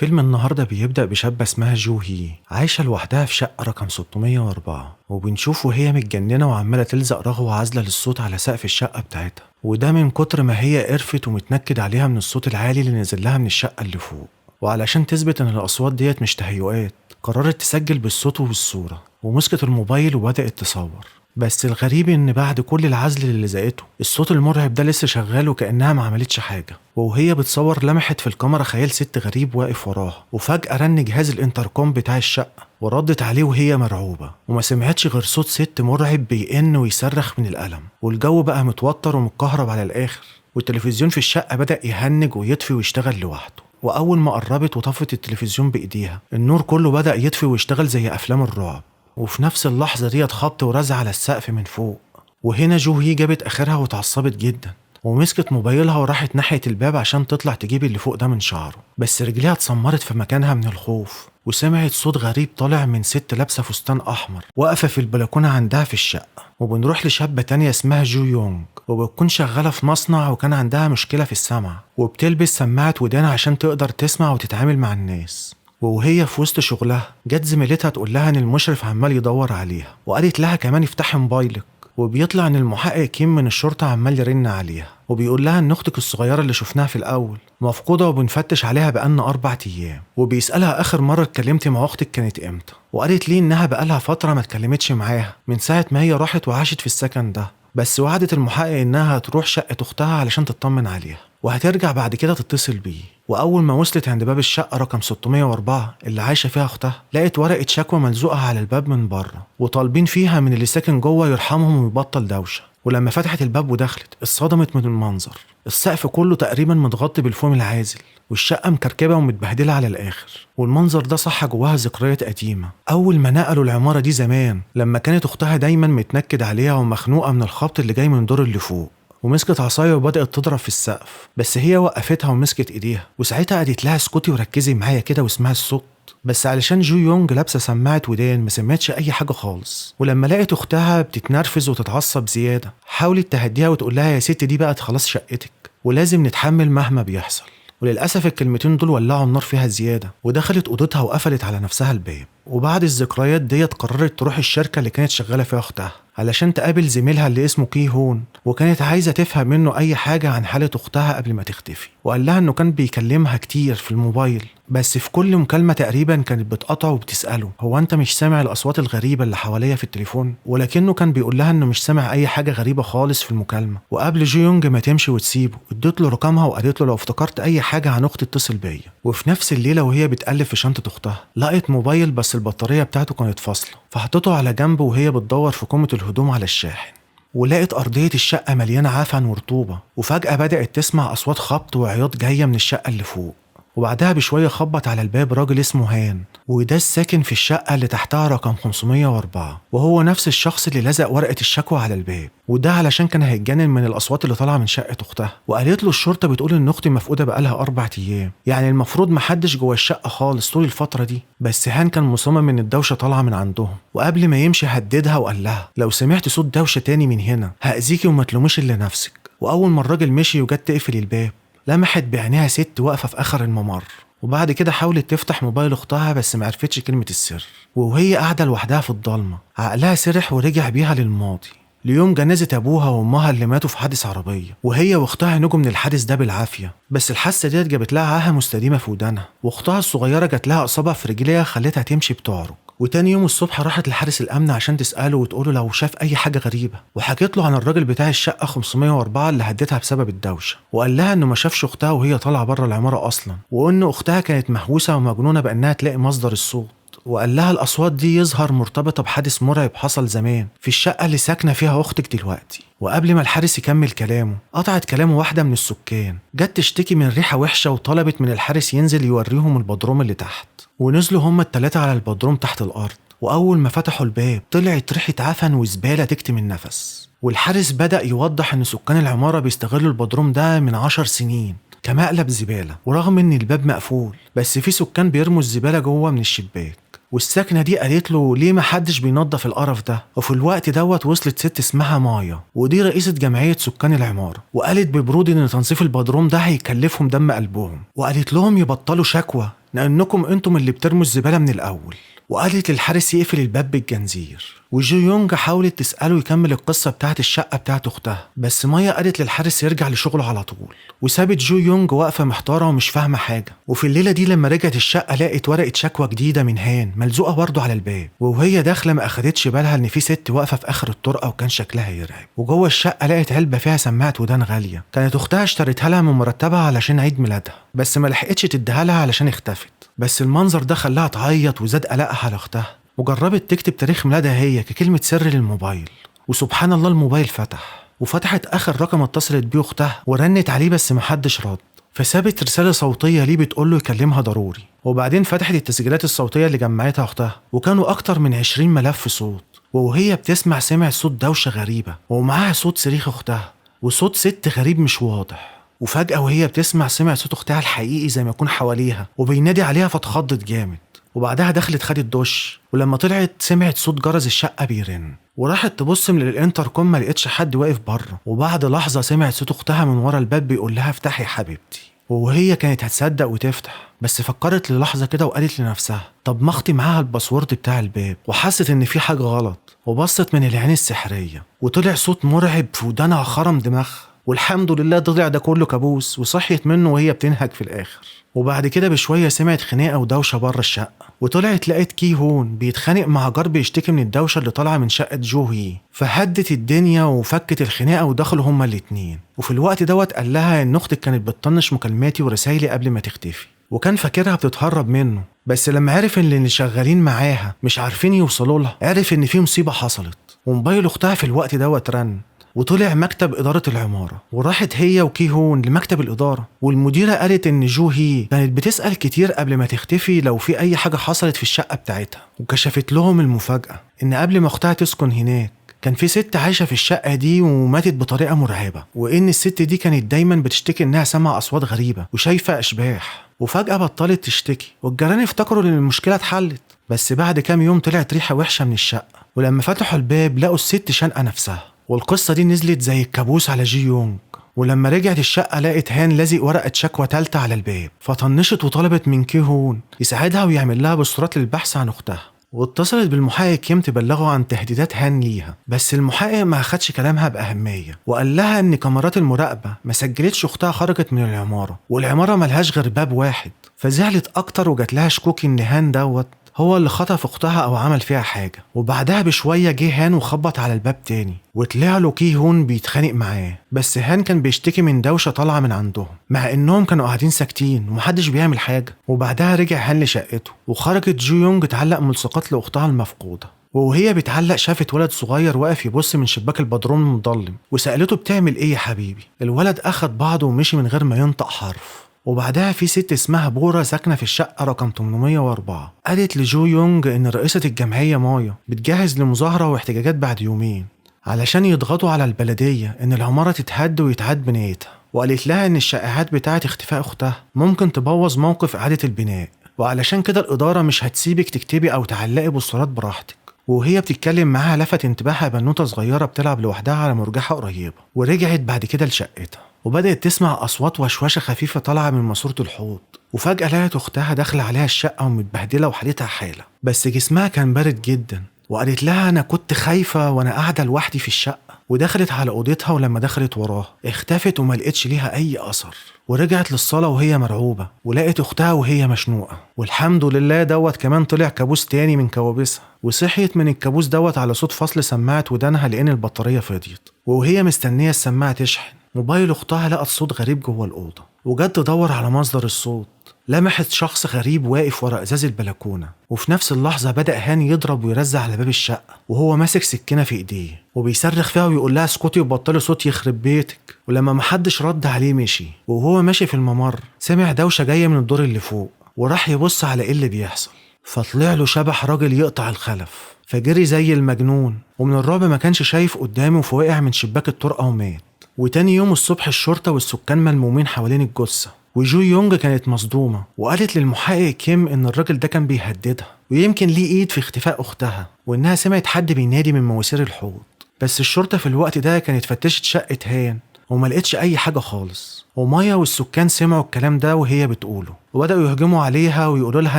فيلم النهاردة بيبدأ بشابة اسمها جو هي عايشة لوحدها في شقة رقم 604، وبنشوف وهي متجننة وعمالة تلزق رغوة عازلة للصوت على سقف الشقة بتاعتها، وده من كتر ما هي قرفت ومتنكد عليها من الصوت العالي اللي نزل لها من الشقة اللي فوق. وعلشان تثبت ان الأصوات ديت مش تهيؤات، قررت تسجل بالصوت وبالصورة، ومسكت الموبايل وبدأت تصور. بس الغريب ان بعد كل العزل اللي لزقته، الصوت المرعب ده لسه شغال وكأنها ما عملتش حاجة. وهي بتصور لمحت في الكاميرا خيال ست غريب واقف وراها، وفجأة رن جهاز الانتركوم بتاع الشقة وردت عليه وهي مرعوبة، وما سمعتش غير صوت ست مرعب بيئن ويصرخ من الألم. والجو بقى متوتر ومتكهرب على الآخر، والتلفزيون في الشقة بدأ يهنج ويطفي ويشتغل لوحده. وأول ما قربت وطفت التلفزيون بإيديها، النور كله بدأ يطفي ويشتغل زي أفلام الرعب. وفي نفس اللحظة ديت خبط ورزع على السقف من فوق. وهنا جو هي جابت آخرها واتعصبت جدا، ومسكت موبايلها وراحت ناحية الباب عشان تطلع تجيب اللي فوق ده من شعره. بس رجليها اتسمرت في مكانها من الخوف، وسمعت صوت غريب طالع من ست لابسة فستان أحمر واقفة في البلكونة عندها في الشقة. وبنروح لشابة تانية اسمها جو يونج، وبتكون شغالة في مصنع وكان عندها مشكلة في السمع، وبتلبس سماعة ودان عشان تقدر تسمع وتتعامل مع الناس. وهي في وسط شغلها جت زميلتها تقول لها ان المشرف عمال يدور عليها، وقالت لها كمان افتحي موبايلك. وبيطلع ان المحقق كيم من الشرطة عمال يرن عليها، وبيقول لها ان اختك الصغيرة اللي شفناها في الاول مفقودة وبنفتش عليها بقالنا 4 ايام. وبيسألها اخر مرة اتكلمتي مع اختك كانت امتى، وقالت ليه انها بقالها فترة ما اتكلمتش معاها من ساعة ما هي راحت وعاشت في السكن ده. بس وعدت المحقق انها هتروح شقة اختها علشان تطمن عليها، وهترجع بعد كده تتصل بيه. واول ما وصلت عند باب الشقة رقم 604 اللي عايشة فيها اختها، لقت ورقة شكوى ملزوقة على الباب من بره، وطالبين فيها من اللي ساكن جوه يرحمهم ويبطل دوشة. ولما فتحت الباب ودخلت اتصدمت من المنظر. السقف كله تقريبا متغطي بالفوم العازل، والشقة مكركبة ومتبهدلة على الآخر. والمنظر ده صح جواها ذكريات قديمة، أول ما نقلوا العمارة دي زمان لما كانت أختها دايما متنكد عليها ومخنوقة من الخبط اللي جاي من دور اللي فوق. ومسكت عصايه وبدأت تضرب في السقف، بس هي وقفتها ومسكت ايديها، وساعتها قالت لها اسكتي وركزي معايا كده واسمعي الصوت. بس علشان جو يونج لابسه سماعه ودان ما سمعتش اي حاجه خالص. ولما لقت اختها بتتنرفز وتتعصب زياده، حاولت تهديها وتقول لها يا ست دي بقت خلاص شقتك ولازم نتحمل مهما بيحصل. وللأسف الكلمتين دول ولعوا النار فيها زيادة، ودخلت أوضتها وقفلت على نفسها الباب. وبعد الذكريات ديت قررت تروح الشركة اللي كانت شغالة فيها أختها علشان تقابل زميلها اللي اسمه كي هون، وكانت عايزة تفهم منه أي حاجة عن حالة أختها قبل ما تختفي. وقال لها إنه كان بيكلمها كتير في الموبايل، بس في كل مكالمة تقريبا كانت بتقطع وبتسأله هو أنت مش سامع الأصوات الغريبة اللي حواليا في التليفون؟ ولكنه كان بيقول لها إنه مش سامع أي حاجة غريبة خالص في المكالمة. وقبل جو يونج ما تمشي وتسيبه اديت له رقمها وقالت له لو افتكرت أي حاجة عن أختي اتصل بيا. وفي نفس الليلة وهي بتقلب في شنطة أختها لقت موبايل بس البطارية بتاعته كانت فاصلة، فحطته على جنب وهي بتدور في كومة الهدوم على الشاحن. ولقت أرضية الشقة مليانة عفن ورطوبة، وفجأة بدأت تسمع أصوات خبط وعياط جاية من الشقة اللي فوق. وبعدها بشوية خبط على الباب راجل اسمه هان، وده الساكن في الشقة اللي تحتها رقم 504، وهو نفس الشخص اللي لزق ورقة الشكوى على الباب. وده علشان كان هيتجنن من الأصوات اللي طالعة من شقة أختها. وقالت له الشرطة بتقول إن أختي مفقودة بقالها 4 أيام، يعني المفروض محدش جوه الشقة خالص طول الفترة دي. بس هان كان مصمم إن الدوشة طالعة من عندهم، وقبل ما يمشي هددها وقال لها لو سمعت صوت دوشة تاني من هنا هأذيكي وما تلوميش إلا نفسك. وأول ما الراجل مشي وجت تقفل الباب، لمحت بعينيها ست واقفة في آخر الممر. وبعد كده حاولت تفتح موبايل أختها بس معرفتش كلمة السر. وهي قاعدة لوحدها في الضلمة عقلها سرح ورجع بيها للماضي، ليوم جنازة أبوها وأمها اللي ماتوا في حادث عربية، وهي وأختها نجوا من الحادث ده بالعافية. بس الحادثة ديت جابت لها عاهة مستديمة في ودانها، وأختها الصغيرة جات لها إصابة في رجليها خلتها تمشي بتعرج. وتاني يوم الصبح راحت لحارس الأمن عشان تسأله وتقوله لو شاف أي حاجة غريبة، وحكيت له عن الراجل بتاع الشقة 504 اللي هدتها بسبب الدوشة. وقال لها إنه ما شافش أختها وهي طالعة بره العمارة أصلا، وإن أختها كانت مهووسة ومجنونة بأنها تلاقي مصدر الصوت. وقال لها الأصوات دي يظهر مرتبطة بحادث مرعب حصل زمان في الشقة اللي ساكنة فيها أختك دلوقتي. وقبل ما الحارس يكمل كلامه قطعت كلامه واحدة من السكان جت تشتكي من ريحة وحشة، وطلبت من الحارس ينزل يوريهم البدروم اللي تحت. ونزلوا هما التلاتة على البدروم تحت الأرض، وأول ما فتحوا الباب طلعت ريحة عفن وزبالة تكتم النفس. والحارس بدأ يوضح إن سكان العمارة بيستغلوا البدروم ده من 10 سنين كمقلب زبالة، ورغم إن الباب مقفول بس في سكان بيرموا الزبالة جوه من الشباك. والساكنة دي قالت له ليه ما حدش بينظف القرف ده. وفي الوقت دوت وصلت ست اسمها مايا، ودي رئيسة جمعية سكان العمارة، وقالت ببرود ان تنظيف البدروم ده هيكلفهم دم قلبهم، وقالت لهم يبطلوا شكوى لأنكم انتم اللي بترموا الزبالة من الأول. وقالت للحارس يقفل الباب بالجنزير. وجو يونج حاولت تسأله يكمل القصة بتاعت الشقة بتاعت أختها، بس مايا قالت للحارس يرجع لشغله على طول، وسابت جو يونج واقفة محتارة ومش فاهمة حاجة. وفي الليلة دي لما رجعت الشقة لقت ورقة شكوى جديدة من هان ملزوقة برضه على الباب، وهي داخلة ما أخدتش بالها إن في ست واقفة في آخر الطرقة وكان شكلها يرعب. وجوه الشقة لقت علبة فيها سماعة ودان غالية كانت أختها اشترتها لها من مرتبها علشان عيد ميلادها، بس ما لحقتش تديها لها علشان اختفت. بس المنظر ده خلاها تعيط وزاد قلقها على أختها، وجربت تكتب تاريخ ميلادها هي ككلمة سر للموبايل، وسبحان الله الموبايل فتح، وفتحت آخر رقم اتصلت بيه أختها ورنت عليه بس محدش رد، فسابت رسالة صوتية ليه بتقوله يكلمها ضروري. وبعدين فتحت التسجيلات الصوتية اللي جمعتها أختها، وكانوا أكتر من 20 ملف صوت. وهي بتسمع سمعت صوت دوشة غريبة، ومعاها صوت صريخ أختها وصوت ست غريب مش واضح. وفجأة وهي بتسمع سمعت صوت أختها الحقيقي زي ما يكون حواليها وبينادي عليها، فاتخضت جامد. وبعدها دخلت خدت دش، ولما طلعت سمعت صوت جرس الشقة بيرن، وراحت تبص من الانتركم ما لقيتش حد واقف بره. وبعد لحظة سمعت صوت أختها من ورا الباب بيقول لها افتحي يا حبيبتي. وهي كانت هتصدق وتفتح، بس فكرت للحظة كده وقالت لنفسها طب ما اختي معاها الباسورد بتاع الباب، وحست ان في حاجة غلط، وبصت من العين السحرية وطلع صوت مرعب في ودانها خرم دماغها. والحمد لله طلع ده كله كابوس، وصحيت منه وهي بتنهج في الآخر. وبعد كده بشوية سمعت خناقة ودوشة بره الشقة، وطلعت لقيت كي هون بيتخانق مع جار بيشتكي من الدوشة اللي طالعة من شقة جوهي، فهدت الدنيا وفكت الخناقة ودخلوا هما الاتنين. وفي الوقت دوت قال لها ان اختك كانت بتطنش مكالماتي ورسايلي قبل ما تختفي، وكان فاكرها بتتهرب منه، بس لما عرف ان اللي شغالين معاها مش عارفين يوصلوا لها عرف ان في مصيبة حصلت. وموبايل اختها في الوقت دوت رن، وطلع مكتب إدارة العمارة، وراحت هي وكي هون لمكتب الإدارة. والمديرة قالت إن جو هي كانت بتسأل كتير قبل ما تختفي لو في أي حاجة حصلت في الشقة بتاعتها، وكشفت لهم المفاجأة إن قبل ما أختها تسكن هناك كان في ست عايشة في الشقة دي وماتت بطريقة مرعبة، وإن الست دي كانت دايما بتشتكي إنها سمع أصوات غريبة وشايفة أشباح، وفجأة بطلت تشتكي، والجيران افتكروا إن المشكلة اتحلت. بس بعد كام يوم طلعت ريحة وحشة من الشقة، ولما فتحوا الباب لقوا الست شانقة نفسها. والقصة دي نزلت زي الكابوس على جي يونج. ولما رجعت الشقة لقت هان لازق ورقة شكوى تالتة على الباب، فطنشت وطلبت من كي هون يساعدها ويعمل لها بوسترات للبحث عن أختها. واتصلت بالمحقق كيم تبلغه عن تهديدات هان ليها، بس المحقق ما أخدش كلامها بأهمية، وقال لها إن كاميرات المراقبة ما سجلتش أختها خرجت من العمارة، والعمارة ملهاش غير باب واحد. فزعلت أكتر وجات لها شكوك إن هان دوت هو اللي خطف أختها أو عمل فيها حاجة. وبعدها بشوية جه هان وخبط على الباب تاني، وطلع له كي هون بيتخانق معاه، بس هان كان بيشتكي من دوشة طالعة من عندهم، مع إنهم كانوا قاعدين ساكتين ومحدش بيعمل حاجة. وبعدها رجع هان لشقته، وخرجت جو يونج تعلق ملصقات لأختها المفقودة. وهي بتعلق شافت ولد صغير واقف يبص من شباك البدروم المظلم، وسألته بتعمل إيه يا حبيبي؟ الولد أخد بعضه ومشي من غير ما ينطق حرف. وبعدها في ست اسمها بورا ساكنة في الشقة رقم 804 قالت لجو يونج إن رئيسة الجمعية مايا بتجهز لمظاهرة واحتجاجات بعد يومين علشان يضغطوا على البلدية إن العمارة تتهد ويتعاد بنايتها. وقالت لها إن الشائعات بتاعة اختفاء أختها ممكن تبوظ موقف إعادة البناء، وعلشان كده الإدارة مش هتسيبك تكتبي أو تعلقي بوسترات براحتك. وهي بتتكلم معاها لفت انتباهها بنوتة صغيرة بتلعب لوحدها على مرجحة قريبة، ورجعت بعد كده لشقتها وبدأت تسمع أصوات وشوشة خفيفة طالعة من ماسورة الحوض. وفجأة لقت أختها داخلة عليها الشقة ومتبهدلة وحالتها حالة، بس جسمها كان بارد جدا. وقالت لها أنا كنت خايفة وأنا قاعدة لوحدي في الشقة. ودخلت على أوضتها، ولما دخلت وراها اختفت وما لقتش ليها أي أثر. ورجعت للصالة وهي مرعوبة، ولقت أختها وهي مشنوقة. والحمد لله دوت كمان طلع كابوس تاني من كوابيسها، وصحيت من الكابوس دوت على صوت فصل سماعة ودانها لأن البطارية فضيت. وهي مستنية السماعة تشحن، موبايل أختها لقت صوت غريب جوه الأوضة، وجت تدور على مصدر الصوت. لمحت شخص غريب واقف ورا ازاز البلكونه، وفي نفس اللحظه بدا هاني يضرب ويرزع على باب الشقه وهو ماسك سكينه في ايديه، وبيصرخ فيها ويقول لها اسكتي وبطلي صوت يخرب بيتك. ولما محدش رد عليه مشي. وهو ماشي في الممر سمع دوشه جايه من الدور اللي فوق، وراح يبص على ايه اللي بيحصل، فطلع له شبح راجل يقطع الخلف، فجري زي المجنون، ومن الرعب ما كانش شايف قدامه فوقع من شباك الطرقه ومات. وتاني يوم الصبح الشرطه والسكان ملمومين حوالين الجثه، وجو يونج كانت مصدومة وقالت للمحقق كيم إن الراجل ده كان بيهددها ويمكن ليه إيد في اختفاء أختها، وإنها سمعت حد بينادي من مواسير الحوض. بس الشرطة في الوقت ده كانت فتشت شقة هان وما لقيتش اي حاجه خالص. ومايا والسكان سمعوا الكلام ده وهي بتقوله، وبداوا يهجموا عليها ويقولوا لها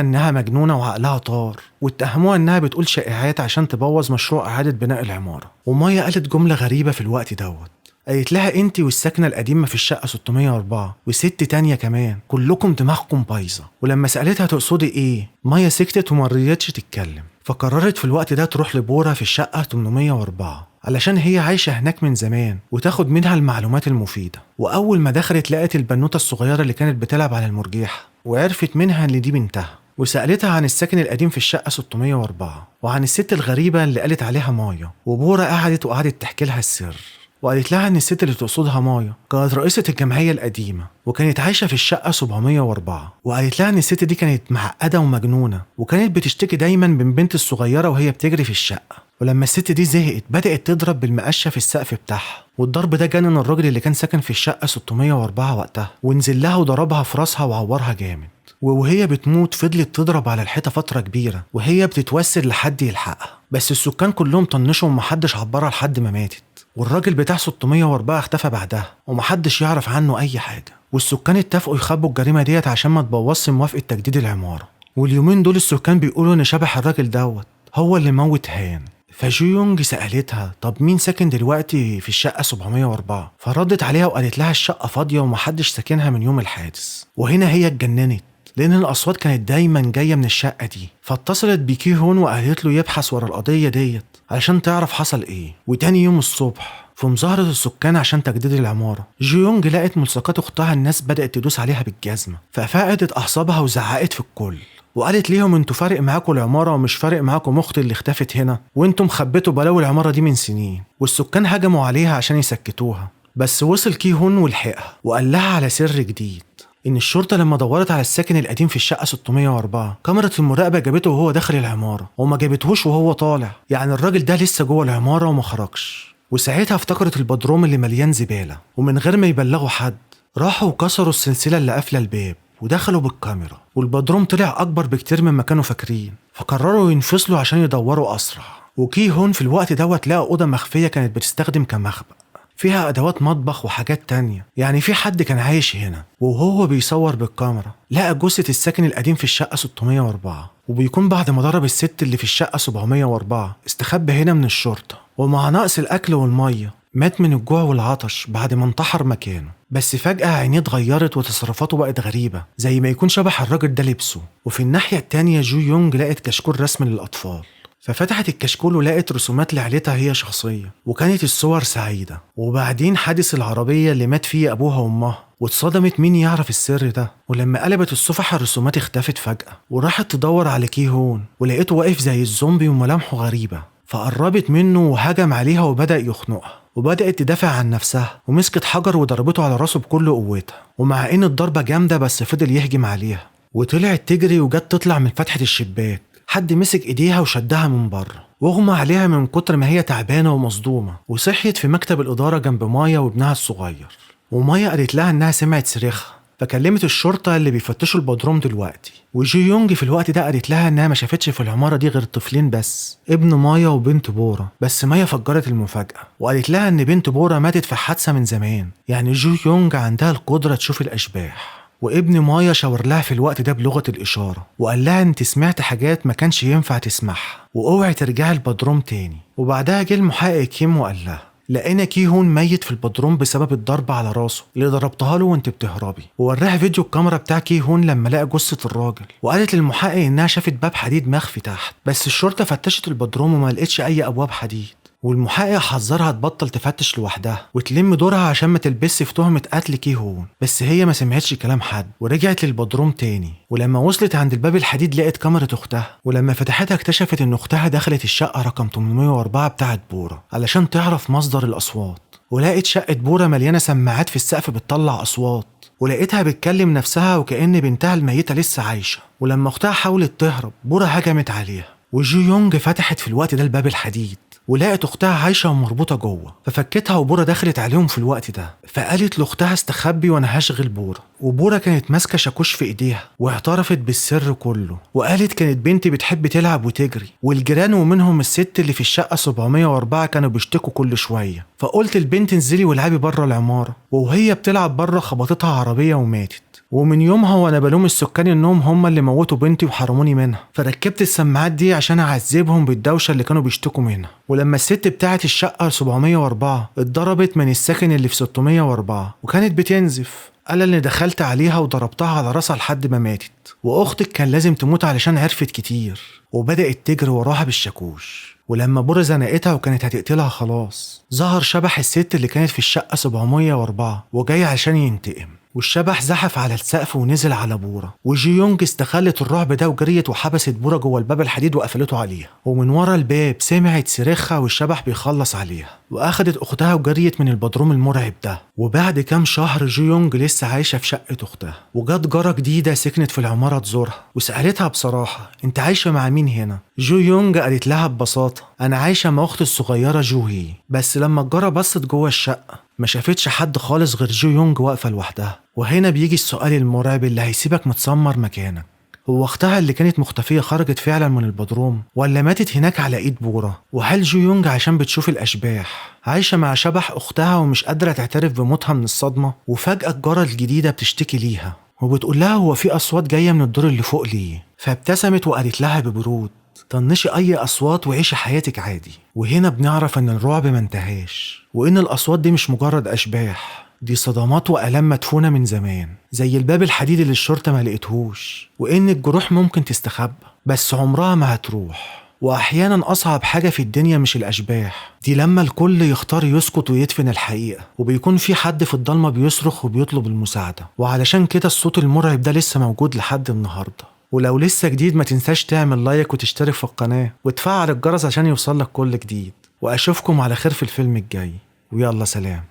انها مجنونه وعقلها طار، واتهموها انها بتقول شائعات عشان تبوظ مشروع اعاده بناء العماره. ومايا قالت جمله غريبه في الوقت دوت، قالت لها انت والساكنه القديمه في الشقه 604 وست تانية كمان كلكم دماغكم بايظه. ولما سالتها تقصدي ايه، مايا سكتت وما رضيتش تتكلم. فقررت في الوقت ده تروح لبورا في الشقه 804 علشان هي عايشه هناك من زمان وتاخد منها المعلومات المفيده. واول ما دخلت لقت البنوته الصغيره اللي كانت بتلعب على المرجيحه، وعرفت منها ان دي بنتها. وسالتها عن الساكن القديم في الشقه 604 وعن الست الغريبه اللي قالت عليها مايا. وبورا قعدت تحكي لها السر، وقالت لها ان الست اللي تقصدها مايا كانت رئيسة الجمعية القديمة وكانت عايشة في الشقة 704. وقالت لها ان الست دي كانت معقدة ومجنونة، وكانت بتشتكي دايما من بنت الصغيرة وهي بتجري في الشقة. ولما الست دي زهقت بدأت تضرب بالمقشة في السقف بتاعها، والضرب ده جنن الراجل اللي كان ساكن في الشقة 604 وقتها، ونزل لها وضربها في راسها وعورها جامد. وهي بتموت فضلت تضرب على الحيطة فترة كبيرة وهي بتتوسل لحد يلحقها، بس السكان كلهم طنشوا ومحدش عبرها لحد ما ماتت. والراجل بتاع 604 اختفى بعدها ومحدش يعرف عنه اي حاجة. والسكان اتفقوا يخبوا الجريمة ديت عشان ما تبوظش موافقة تجديد العمارة. واليومين دول السكان بيقولوا ان شبح الراجل دوت هو اللي موت هان. فجو يونج سألتها طب مين ساكن دلوقتي في الشقة 704؟ فردت عليها وقالت لها الشقة فاضية ومحدش ساكنها من يوم الحادث. وهنا هي اتجننت لأن الأصوات كانت دايما جاية من الشقة دي. فاتصلت بكي هون وقالت له يبحث ورا القضية ديت علشان تعرف حصل ايه. وتاني يوم الصبح في مظاهرة السكان عشان تجديد العمارة، جو يونج لقت ملصقات اختها الناس بدأت تدوس عليها بالجزمة، ففقدت أعصابها وزعقت في الكل وقالت ليهم انتوا فارق معاكم العمارة ومش فارق معاكم اختي اللي اختفت هنا، وانتم خبيتوا بلاوي العمارة دي من سنين. والسكان هجموا عليها عشان يسكتوها، بس وصل كي هون ولحقها وقال لها على سر جديد، ان الشرطة لما دورت على الساكن القديم في الشقة 604 كاميرا المراقبة جابته وهو داخل العمارة وما جابتهوش وهو طالع، يعني الراجل ده لسه جوه العمارة وما خرجش. وساعتها افتكرت البدروم اللي مليان زبالة، ومن غير ما يبلغوا حد راحوا وكسروا السلسلة اللي قافلة الباب ودخلوا بالكاميرا، والبدروم طلع اكبر بكتير مما كانوا فاكرين. فقرروا ينفصلوا عشان يدوروا اسرع. وكي هون في الوقت دوت لقى اوضه مخفيه كانت بتستخدم كمخبأ فيها ادوات مطبخ وحاجات تانية، يعني في حد كان عايش هنا. وهو بيصور بالكاميرا لقى جثة الساكن القديم في الشقة 604، وبيكون بعد ما ضرب الست اللي في الشقة 704 استخبى هنا من الشرطة، ومع نقص الاكل والمية مات من الجوع والعطش بعد ما انتحر مكانه. بس فجأة عينيه اتغيرت وتصرفاته بقت غريبة زي ما يكون شبح الراجل ده لبسه. وفي الناحية التانية جو يونج لقت كشكول رسم للأطفال، ففتحت الكشكول ولقت رسومات لعيلتها هي شخصية، وكانت الصور سعيدة. وبعدين حادث العربية اللي مات فيه أبوها وأمها، واتصدمت مين يعرف السر ده. ولما قلبت الصفحة الرسومات اختفت فجأة، وراحت تدور على كي هون ولقيته واقف زي الزومبي وملامحه غريبة. فقربت منه وهجم عليها وبدأ يخنقها، وبدأت تدافع عن نفسها ومسكت حجر وضربته على راسه بكل قوتها. ومع ان الضربة جامدة بس فضل يهجم عليها، وطلعت تجري وجت تطلع من فتحة الشباك. حد مسك ايديها وشدها من بره، واغمى عليها من كتر ما هي تعبانة ومصدومة. وصحيت في مكتب الإدارة جنب مايا وابنها الصغير. ومايا قالت لها انها سمعت صريخها، فكلمت الشرطة اللي بيفتشوا البدروم دلوقتي. وجو يونج في الوقت ده قالت لها انها ما شافتش في العمارة دي غير طفلين بس، ابن مايا وبنت بورا. بس مايا فجرت المفاجأة وقالت لها ان بنت بورا ماتت في حادثة من زمان، يعني جو يونج عندها القدرة تشوف الأشباح. وابن مايا شاور لها في الوقت ده بلغة الإشارة وقال لها انت سمعت حاجات ما كانش ينفع تسمعها، واوعي ترجعي البدروم تاني. وبعدها جه المحقق كيم وقال لها لقينا كي هون ميت في البدروم بسبب الضربة على راسه اللي ضربتها له وانت بتهربي. ووراها فيديو الكاميرا بتاع كي هون لما لقى جثة الراجل، وقالت للمحقق انها شافت باب حديد مخفي تحت، بس الشرطة فتشت البدروم وما لقيتش اي ابواب حديد. والمحقق حذرها تبطل تفتش لوحدها وتلم دورها عشان ما تلبسش في تهمة قتل كي هون، بس هي ما سمعتش كلام حد ورجعت للبدروم تاني. ولما وصلت عند الباب الحديد لقت كاميرا اختها، ولما فتحتها اكتشفت ان اختها دخلت الشقة رقم 804 بتاعت بورا علشان تعرف مصدر الأصوات. ولقت شقة بورا مليانة سماعات في السقف بتطلع أصوات، ولقيتها بتكلم نفسها وكأن بنتها الميتة لسه عايشة. ولما اختها حاولت تهرب بورا هجمت عليها، وجو يونج فتحت في الوقت ده الباب الحديد ولقت اختها عايشه ومربوطه جوه، ففكتها وبورا دخلت عليهم في الوقت ده، فقالت لاختها استخبي وانا هشغل بورا. وبورا كانت ماسكه شاكوش في ايديها واعترفت بالسر كله، وقالت كانت بنتي بتحب تلعب وتجري، والجيران ومنهم الست اللي في الشقه 704 كانوا بيشتكوا كل شويه، فقلت البنت انزلي والعبي بره العماره. وهي بتلعب بره خبطتها عربيه وماتت. ومن يومها وانا بلوم السكان انهم هم اللي موتوا بنتي وحرموني منها، فركبت السماعات دي عشان اعذبهم بالدوشه اللي كانوا بيشتكوا منها. ولما الست بتاعه الشقه 704 اتضربت من الساكن اللي في 604 وكانت بتنزف، قال اني دخلت عليها وضربتها على راسها لحد ما ماتت. واختك كان لازم تموت علشان عرفت كتير، وبدات تجري وراها بالشاكوش. ولما بورا زنقتها وكانت هتقتلها خلاص، ظهر شبح الست اللي كانت في الشقه 704 وجاي عشان ينتقم. والشبح زحف على السقف ونزل على بورا، وجي يونج استغلت الرعب ده وجريت وحبست بورا جوه الباب الحديد وقفلته عليها. ومن ورا الباب سمعت صريخها والشبح بيخلص عليها، واخدت اختها وجريت من البدروم المرعب ده. وبعد كام شهر جي يونج لسه عايشه في شقه اختها، وجت جاره جديده سكنت في العماره تزورها وسالتها بصراحه انت عايشه مع مين هنا؟ جو يونج قالت لها ببساطه انا عايشه مع اختي الصغيره جوهي. بس لما الجاره بصت جوه الشقه ما شافتش حد خالص غير جو يونج واقفه لوحدها. وهنا بيجي السؤال المرعب اللي هيسيبك متسمر مكانك، هو اختها اللي كانت مختفيه خرجت فعلا من البدروم ولا ماتت هناك على ايد بورا؟ وهل جو يونج عشان بتشوف الاشباح عايشه مع شبح اختها ومش قادره تعترف بموتها من الصدمه؟ وفجاه الجاره الجديده بتشتكي ليها وبتقول لها هو في اصوات جايه من الدور اللي فوق ليه؟ فابتسمت وقالت لها ببرود طنشي اي اصوات وعيشي حياتك عادي. وهنا بنعرف ان الرعب ما انتهاش، وان الاصوات دي مش مجرد اشباح، دي صدمات والام مدفونه من زمان زي الباب الحديد اللي الشرطه ما لقيتهوش. وان الجروح ممكن تستخبى بس عمرها ما هتروح. واحيانا اصعب حاجه في الدنيا مش الاشباح دي لما الكل يختار يسكت ويدفن الحقيقه، وبيكون في حد في الضلمه بيصرخ وبيطلب المساعده. وعلشان كده الصوت المرعب ده لسه موجود لحد النهارده. ولو لسه جديد ما تنساش تعمل لايك وتشترك في القناة وتفعل الجرس عشان يوصلك كل جديد. وأشوفكم على خير في الفيلم الجاي، ويلا سلام.